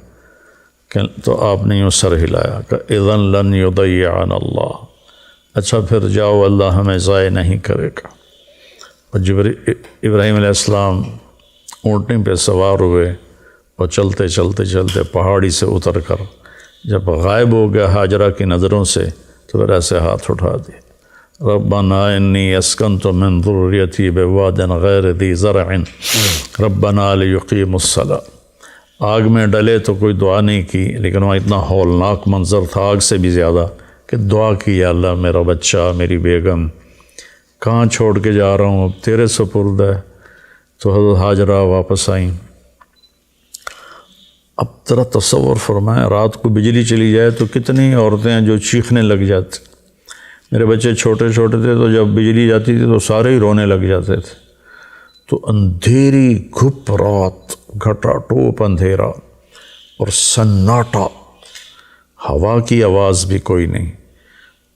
تو آپ نے یوں سر ہلایا کہ اذن لن یضیعنا اللہ، اچھا پھر جاؤ، اللہ ہمیں ضائع نہیں کرے گا۔ اور ابراہیم علیہ السلام اونٹنے پہ سوار ہوئے اور چلتے چلتے چلتے پہاڑی سے اتر کر جب غائب ہو گیا ہاجرہ کی نظروں سے، تو پھر ایسے ہاتھ اٹھا دیے، ربنا انی اسکنت من ذریتی بواد غیر ذی زرع ربنا لیقیموا الصلاۃ۔ آگ میں ڈلے تو کوئی دعا نہیں کی، لیکن وہاں اتنا ہولناک منظر تھا آگ سے بھی زیادہ کہ دعا کی، یا اللہ میرا بچہ، میری بیگم کہاں چھوڑ کے جا رہا ہوں، اب تیرے سپرد ہے۔ تو حضرت ہاجرہ واپس آئیں۔ اب ذرا تصور فرمائیں، رات کو بجلی چلی جائے تو کتنی عورتیں ہیں جو چیخنے لگ جاتی۔ میرے بچے چھوٹے چھوٹے تھے تو جب بجلی جاتی تھی تو سارے ہی رونے لگ جاتے تھے، تو اندھیری گھپ رات، گھٹا ٹوپ اندھیرا اور سناٹا، ہوا کی آواز بھی کوئی نہیں،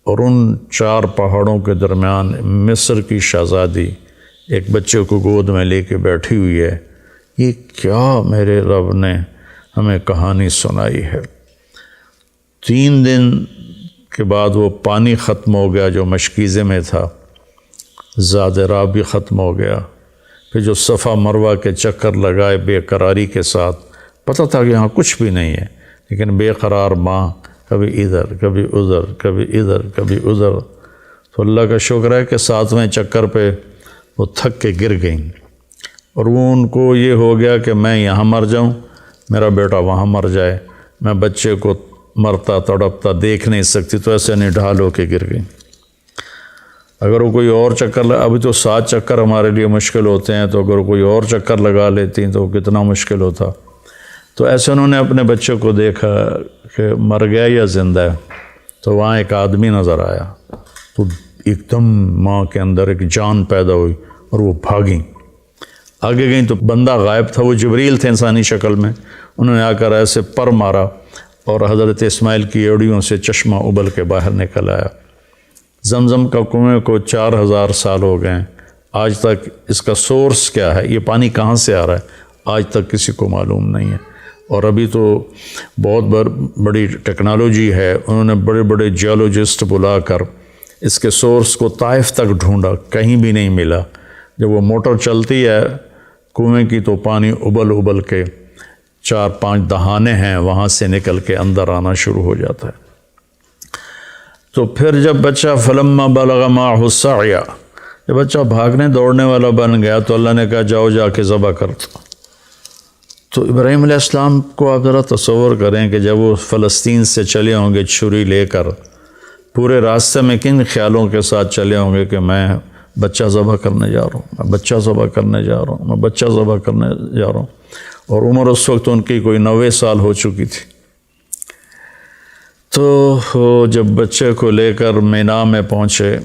اور ان 4 پہاڑوں کے درمیان مصر کی شہزادی ایک بچے کو گود میں لے کے بیٹھی ہوئی ہے۔ یہ کیا میرے رب نے ہمیں کہانی سنائی ہے۔ 3 دن کے بعد وہ پانی ختم ہو گیا جو مشکیزے میں تھا، زاد راہ بھی ختم ہو گیا، پھر جو صفا مروہ کے چکر لگائے بے قراری کے ساتھ، پتہ تھا کہ یہاں کچھ بھی نہیں ہے، لیکن بے قرار ماں کبھی ادھر کبھی ادھر کبھی ادھر کبھی ادھر، تو اللہ کا شکر ہے کہ 7ویں چکر پہ وہ تھک کے گر گئیں، اور وہ ان کو یہ ہو گیا کہ میں یہاں مر جاؤں، میرا بیٹا وہاں مر جائے، میں بچے کو مرتا تڑپتا دیکھ نہیں سکتی، تو ایسے نڈھال ہو کے گر گئیں۔ اگر وہ کوئی اور چکر ابھی تو 7 چکر ہمارے لیے مشکل ہوتے ہیں، تو اگر کوئی اور چکر لگا لیتی تو کتنا مشکل ہوتا۔ تو ایسے انہوں نے اپنے بچے کو دیکھا کہ مر گیا یا زندہ ہے، تو وہاں ایک آدمی نظر آیا، تو ایک دم ماں کے اندر ایک جان پیدا ہوئی اور وہ بھاگیں، آگے گئیں تو بندہ غائب تھا، وہ جبریل تھے انسانی شکل میں، انہوں نے آ کر ایسے پر مارا اور حضرت اسماعیل کی ایڑیوں سے چشمہ ابل کے باہر نکل آیا۔ زمزم کا کنویں کو 4000 سال ہو گئے ہیں، آج تک اس کا سورس کیا ہے، یہ پانی کہاں سے آ رہا ہے، آج تک کسی کو معلوم نہیں ہے۔ اور ابھی تو بہت بڑی ٹیکنالوجی ہے، انہوں نے بڑے بڑے جیولوجسٹ بلا کر اس کے سورس کو طائف تک ڈھونڈا، کہیں بھی نہیں ملا۔ جب وہ موٹر چلتی ہے کنویں کی تو پانی ابل ابل کے 4-5 دہانے ہیں وہاں سے نکل کے اندر آنا شروع ہو جاتا ہے۔ تو پھر جب بچہ فلما بلغ معه السعی، جب بچہ بھاگنے دوڑنے والا بن گیا تو اللہ نے کہا جاؤ جا کے ذبح کر دو۔ تو ابراہیم علیہ السلام کو آپ ذرا تصور کریں کہ جب وہ فلسطین سے چلے ہوں گے چھری لے کر، پورے راستے میں کن خیالوں کے ساتھ چلے ہوں گے کہ میں بچہ ذبح کرنے جا رہا ہوں، میں بچہ ذبح کرنے جا رہا ہوں، میں بچہ ذبح کرنے جا رہا ہوں، اور عمر اس وقت ان کی کوئی 90 سال ہو چکی تھی۔ تو جب بچے کو لے کر مینا میں پہنچے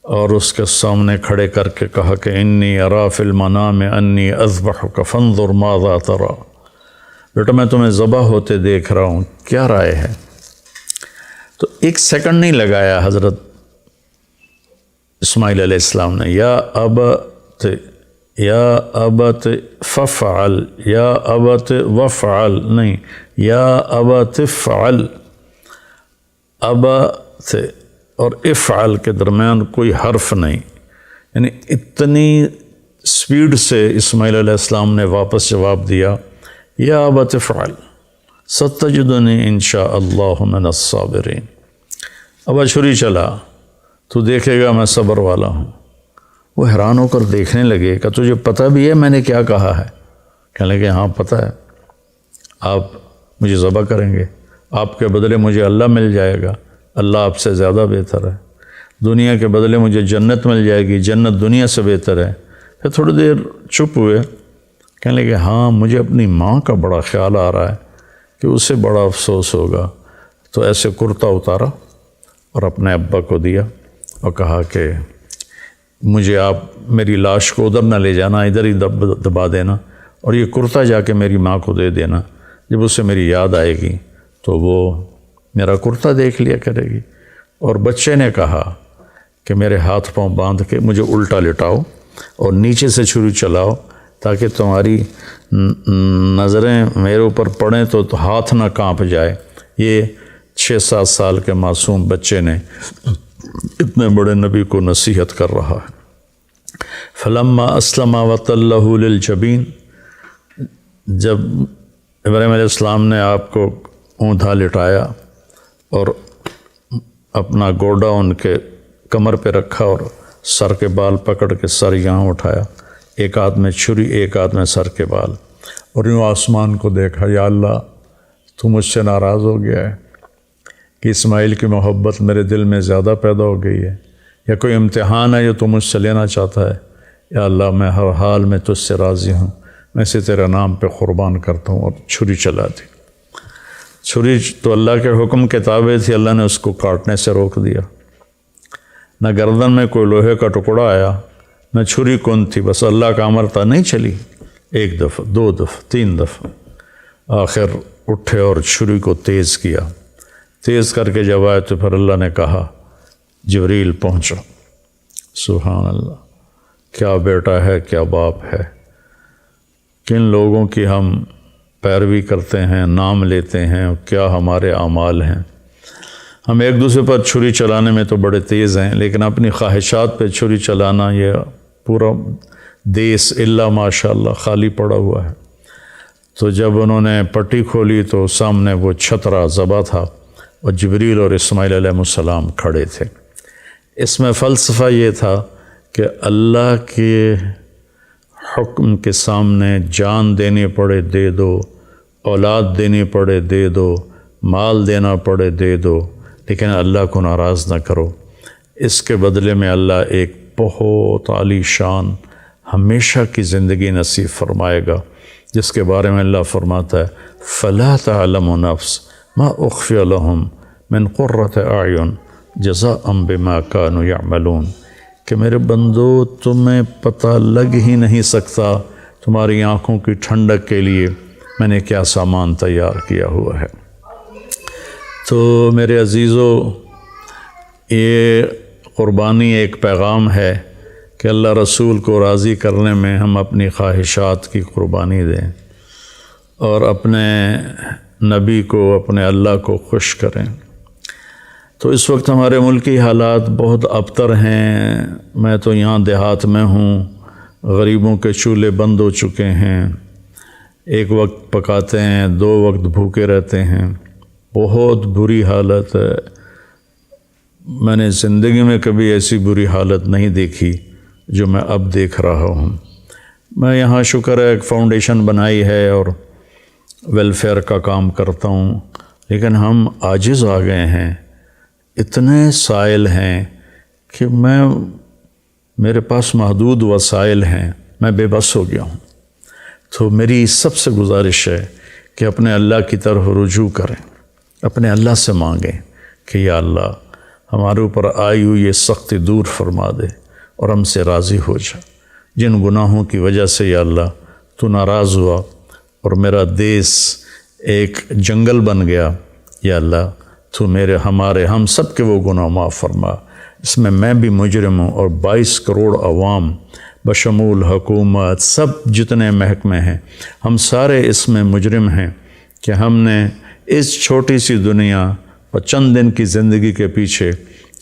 اور اس کے سامنے کھڑے کر کے کہا کہ انی ارا فی المنام انی اذبحک فانظر ماذا تری، بیٹا میں تمہیں ذبح ہوتے دیکھ رہا ہوں، کیا رائے ہے؟ تو ایک سیکنڈ نہیں لگایا حضرت اسماعیل علیہ السلام نے، یا ابت ففعل، یا ابت وفعل نہیں، یا ابت فعل، ابت اور افعل کے درمیان کوئی حرف نہیں، یعنی اتنی سپیڈ سے اسماعیل علیہ السلام نے واپس جواب دیا، یا ابت افعل ستجدنی انشاء اللہ من الصابرین، ابا چھری چلا، تو دیکھے گا میں صبر والا ہوں۔ وہ حیران ہو کر دیکھنے لگے کہ تجھے پتہ بھی ہے میں نے کیا کہا ہے؟ کہنے لگے ہاں پتہ ہے، آپ مجھے ذبح کریں گے، آپ کے بدلے مجھے اللہ مل جائے گا، اللہ آپ سے زیادہ بہتر ہے، دنیا کے بدلے مجھے جنت مل جائے گی، جنت دنیا سے بہتر ہے۔ پھر تھوڑی دیر چپ ہوئے، کہنے لگے ہاں مجھے اپنی ماں کا بڑا خیال آ رہا ہے کہ اسے بڑا افسوس ہوگا، تو ایسے کرتا اتارا اور اپنے ابا کو دیا اور کہا کہ مجھے آپ میری لاش کو ادھر نہ لے جانا، ادھر ہی دبا دینا، اور یہ کرتا جا کے میری ماں کو دے دینا، جب اسے میری یاد آئے گی تو وہ میرا کرتا دیکھ لیا کرے گی۔ اور بچے نے کہا کہ میرے ہاتھ پاؤں باندھ کے مجھے الٹا لٹاؤ اور نیچے سے چھری چلاؤ تاکہ تمہاری نظریں میرے اوپر پڑیں تو ہاتھ نہ کانپ جائے۔ یہ 6-7 سال کے معصوم بچے نے اتنے بڑے نبی کو نصیحت کر رہا ہے۔ فلما اسلم وتلہ للجبین، جب ابراہیم علیہ السلام نے آپ کو اوندا لٹایا اور اپنا گوڈا ان کے کمر پہ رکھا اور سر کے بال پکڑ کے سر یہاں اٹھایا، ایک ہاتھ میں چھری ایک ہاتھ میں سر کے بال، اور یوں آسمان کو دیکھا، یا اللہ تو مجھ سے ناراض ہو گیا ہے کہ اسماعیل کی محبت میرے دل میں زیادہ پیدا ہو گئی ہے، یا کوئی امتحان ہے جو تو مجھ سے لینا چاہتا ہے؟ یا اللہ میں ہر حال میں تجھ سے راضی ہوں، میں اسے تیرے نام پہ قربان کرتا ہوں، اور چھری چلا دی۔ چھری تو اللہ کے حکم کے تابع تھی، اللہ نے اس کو کاٹنے سے روک دیا، نہ گردن میں کوئی لوہے کا ٹکڑا آیا، نہ چھری کون تھی، بس اللہ کا امر تھا، نہیں چلی، 1 دفعہ 2 دفعہ 3 دفعہ، آخر اٹھے اور چھری کو تیز کیا، تیز کر کے جب آئے تو پھر اللہ نے کہا جبریل پہنچو۔ سبحان اللہ، کیا بیٹا ہے، کیا باپ ہے، کن لوگوں کی ہم پیروی کرتے ہیں، نام لیتے ہیں، کیا ہمارے اعمال ہیں۔ ہم ایک دوسرے پر چھری چلانے میں تو بڑے تیز ہیں، لیکن اپنی خواہشات پہ چھری چلانا، یہ پورا دیس الا ماشاء اللہ خالی پڑا ہوا ہے۔ تو جب انہوں نے پٹی کھولی تو سامنے وہ چھترا ذبح تھا اور جبریل اور اسماعیل علیہ السلام کھڑے تھے۔ اس میں فلسفہ یہ تھا کہ اللہ کے حکم کے سامنے جان دینی پڑے دے دو، اولاد دینی پڑے دے دو، مال دینا پڑے دے دو، لیکن اللہ کو ناراض نہ کرو۔ اس کے بدلے میں اللہ ایک بہت عالی شان ہمیشہ کی زندگی نصیب فرمائے گا، جس کے بارے میں اللہ فرماتا ہے فَلَا تَعْلَمُ نَفْسٌ مَا أُخْفِيَ لَهُم مِّن قُرَّةِ أَعْيُنٍ جَزَاءً بِمَا كَانُوا يَعْمَلُونَ، کہ میرے بندو تمہیں پتہ لگ ہی نہیں سکتا تمہاری آنکھوں کی ٹھنڈک کے لیے میں نے کیا سامان تیار کیا ہوا ہے۔ تو میرے عزیزو، یہ قربانی ایک پیغام ہے کہ اللہ رسول کو راضی کرنے میں ہم اپنی خواہشات کی قربانی دیں اور اپنے نبی کو، اپنے اللہ کو خوش کریں۔ تو اس وقت ہمارے ملکی حالات بہت ابتر ہیں، میں تو یہاں دیہات میں ہوں، غریبوں کے چولہے بند ہو چکے ہیں، 1 وقت پکاتے ہیں، 2 وقت بھوکے رہتے ہیں، بہت بری حالت ہے۔ میں نے زندگی میں کبھی ایسی بری حالت نہیں دیکھی جو میں اب دیکھ رہا ہوں۔ میں یہاں شکر ہے ایک فاؤنڈیشن بنائی ہے اور ویلفیئر کا کام کرتا ہوں، لیکن ہم عاجز آ گئے ہیں، اتنے سائل ہیں کہ میرے پاس محدود وسائل ہیں، میں بے بس ہو گیا ہوں۔ تو میری سب سے گزارش ہے کہ اپنے اللہ کی طرف رجوع کریں، اپنے اللہ سے مانگیں کہ یا اللہ ہمارے اوپر آئی ہوئی یہ سختی دور فرما دے اور ہم سے راضی ہو جا۔ جن گناہوں کی وجہ سے یا اللہ تو ناراض ہوا اور میرا دیس ایک جنگل بن گیا، یا اللہ تو ہم سب کے وہ گناہ معاف فرما۔ اس میں بھی مجرم ہوں اور 22 کروڑ عوام بشمول حکومت سب جتنے محکمے ہیں ہم سارے اس میں مجرم ہیں کہ ہم نے اس چھوٹی سی دنیا اور چند دن کی زندگی کے پیچھے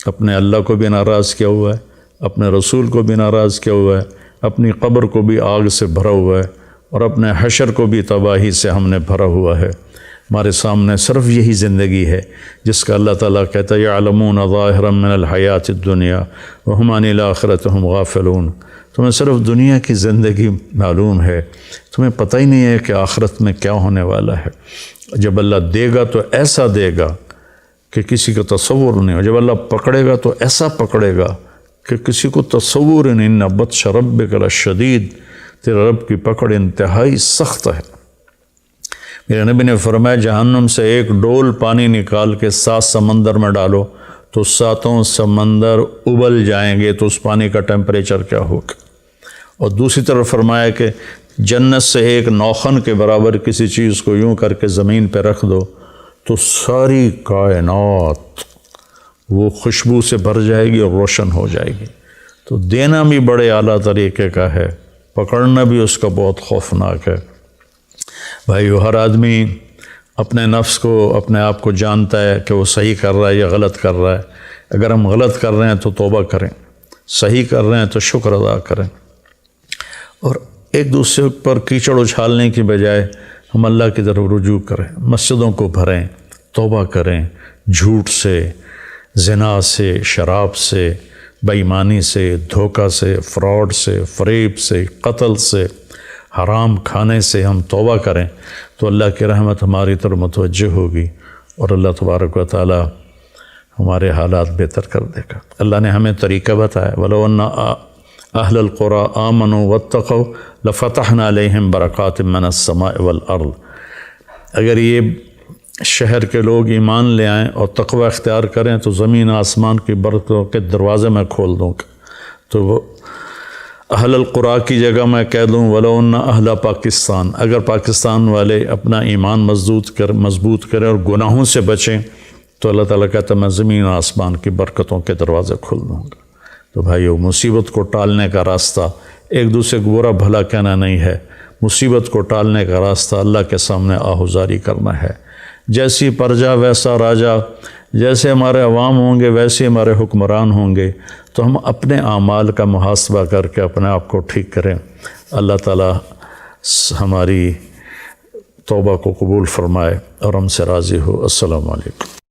اپنے اللہ کو بھی ناراض کیا ہوا ہے، اپنے رسول کو بھی ناراض کیا ہوا ہے، اپنی قبر کو بھی آگ سے بھرا ہوا ہے اور اپنے حشر کو بھی تباہی سے ہم نے بھرا ہوا ہے۔ ہمارے سامنے صرف یہی زندگی ہے جس کا اللہ تعالیٰ کہتا ہے یعلمون ظاہرا من الحیات الدنیا وہم عن الآخرۃ ہم غافلون۔ تمہیں صرف دنیا کی زندگی معلوم ہے، تمہیں پتہ ہی نہیں ہے کہ آخرت میں کیا ہونے والا ہے۔ جب اللہ دے گا تو ایسا دے گا کہ کسی کا تصور نہیں ہو، جب اللہ پکڑے گا تو ایسا پکڑے گا کہ کسی کو تصور نہیں۔ ان بطش ربک لشدید، تیرے رب کی پکڑ انتہائی سخت ہے۔ میرے نبی نے فرمایا جہنم سے ایک ڈول پانی نکال کے 7 سمندر میں ڈالو تو 7 سمندر ابل جائیں گے، تو اس پانی کا ٹیمپریچر کیا ہوگا۔ اور دوسری طرف فرمایا کہ جنت سے ایک نوخن کے برابر کسی چیز کو یوں کر کے زمین پہ رکھ دو تو ساری کائنات وہ خوشبو سے بھر جائے گی اور روشن ہو جائے گی۔ تو دینا بھی بڑے اعلیٰ طریقے کا ہے، پکڑنا بھی اس کا بہت خوفناک ہے۔ بھائیو، ہر آدمی اپنے نفس کو، اپنے آپ کو جانتا ہے کہ وہ صحیح کر رہا ہے یا غلط کر رہا ہے۔ اگر ہم غلط کر رہے ہیں تو توبہ کریں، صحیح کر رہے ہیں تو شکر ادا کریں، اور ایک دوسرے پر کیچڑ اچھالنے کی بجائے ہم اللہ کی طرف رجوع کریں، مسجدوں کو بھریں، توبہ کریں، جھوٹ سے، زنا سے، شراب سے، بے ایمانی سے، دھوکہ سے، فراڈ سے، فریب سے، قتل سے، حرام کھانے سے ہم توبہ کریں تو اللہ کی رحمت ہماری طرف متوجہ ہوگی اور اللہ تبارک و تعالی ہمارے حالات بہتر کر دے گا۔ اللہ نے ہمیں طریقہ بتایا وَلَوْ أَنَّ أَهْلَ الْقُرَىٰ آمَنُوا وَاتَّقَوْا لَفَتَحْنَا عَلَيْهِمْ بَرَكَاتٍ مِّنَ السَّمَاءِ وَالْأَرْضِ۔ اگر یہ شہر کے لوگ ایمان لے آئیں اور تقوی اختیار کریں تو زمین آسمان کی برکتوں کے دروازے میں کھول دوں گا۔ تو وہ اہل القرآ کی جگہ میں کہہ دوں وَلَوْ أَنَّ أَهْلَ پاکستان، اگر پاکستان والے اپنا ایمان مضبوط کریں اور گناہوں سے بچیں تو اللہ تعالیٰ کہتا ہے میں زمین آسمان کی برکتوں کے دروازے کھول دوں گا۔ تو بھائیو، مصیبت کو ٹالنے کا راستہ ایک دوسرے کو برا بھلا کہنا نہیں ہے، مصیبت کو ٹالنے کا راستہ اللہ کے سامنے آہوزاری کرنا ہے۔ جیسی پرجا ویسا راجا، جیسے ہمارے عوام ہوں گے ویسے ہمارے حکمران ہوں گے، تو ہم اپنے اعمال کا محاسبہ کر کے اپنے آپ کو ٹھیک کریں۔ اللہ تعالیٰ ہماری توبہ کو قبول فرمائے اور ہم سے راضی ہو۔ السلام علیکم۔